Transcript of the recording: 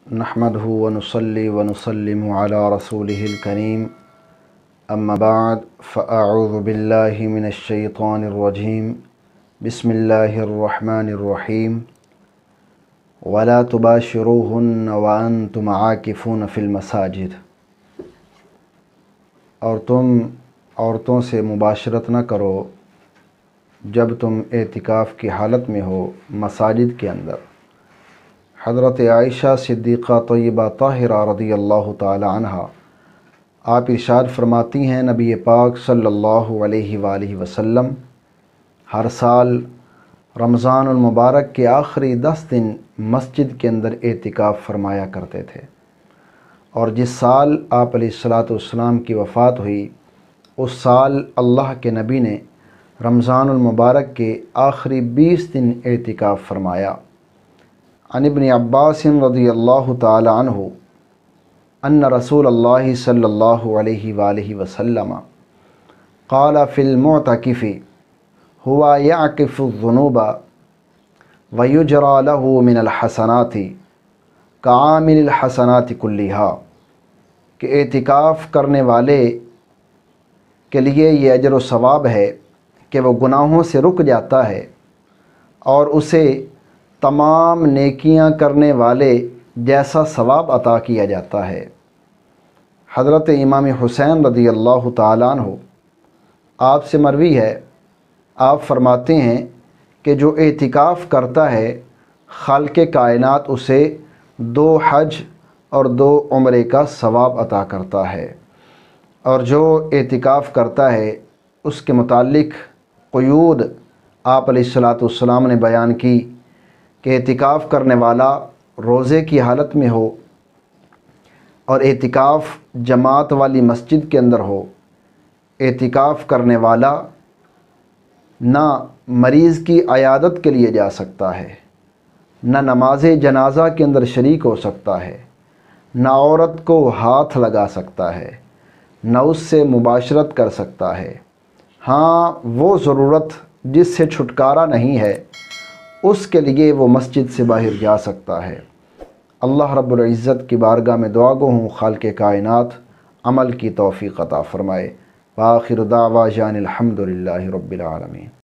नहमदहु व नुसल्ली व नुसल्लिमु अला रसूलिहिल करीम अम्मा बाद फ़अऊज़ु बिल्लाहि मिनश शैतानिर रजीम बिस्मिल्लाहिर रहमानिर रहीम वला तुबाशिरूहुन्ना व अंतुम आकिफून फ़िल मसाजिद। और तुम औरतों से मुबाशरत न करो जब तुम एतिकाफ़ की हालत में हो मसाजिद के अंदर। हज़रत आयशा सिद्दीक़ा तय्यबा ताहिरा रज़ियल्लाहु ताला अन्हा आप इरशाद फरमाती हैं, नबी पाक सल्लल्लाहु अलैहि वालैहि वसल्लम हर साल रमज़ानुल मुबारक के आखिरी 10 दिन मस्जिद के अंदर एतिकाफ़ फरमाया करते थे। और जिस साल आप अलैहिस्सलातु वस्सलाम की वफ़ात हुई उस साल अल्लाह के नबी ने रमज़ानुल मुबारक के आखिरी 20 दिन एतिकाफ़ फरमाया। अन इब्न अब्बास रज़ियल्लाहु ताला अन्हु अन्न रसूलल्लाह सल्लल्लाहु अलैहि वालैहि वसल्लम क़ाल फ़िल मुअतकिफ़ि हुवा यअकिफ़ु ज़ुनूबा व युजरा लहु मिनल हसनाति कआमिलिल हसनाति कुल्लिहा कि एतिकाफ़ करने वाले के लिए ये अजर व सवाब है कि वो गुनाहों से रुक जाता है और उसे तमाम नेकियां करने वाले जैसा सवाब अता किया जाता है। हज़रत इमाम हुसैन रज़ियल्लाहु ताला अन्हु आपसे मरवी है, आप फरमाते हैं कि जो एतिकाफ़ करता है खालिक़े कायनात उसे 2 हज और 2 उम्रे का सवाब अता करता है। और जो एतिकाफ़ करता है उसके मुताल्लिक़ क़ुयूद आप अलैहिस्सलातु वस्सलाम ने बयान की कि एतिकाफ़ करने वाला रोज़े की हालत में हो और एतिकाफ़ जमात वाली मस्जिद के अंदर हो। एतिकाफ़ करने वाला ना मरीज़ की अयादत के लिए जा सकता है, ना नमाज जनाज़ा के अंदर शरीक हो सकता है, ना औरत को हाथ लगा सकता है, ना उससे मुबाशरत कर सकता है। हाँ, वो ज़रूरत जिससे छुटकारा नहीं है उसके लिए वो मस्जिद से बाहर जा सकता है। अल्लाह रब्बुल इज़्ज़त की बारगाह में दुआ गो हूँ खालिक़े कायनात अमल की तौफ़ीक़ अता फ़रमाए। व आखिरु दावा अनिल हम्दुलिल्लाहि रब्बिल आलमीन।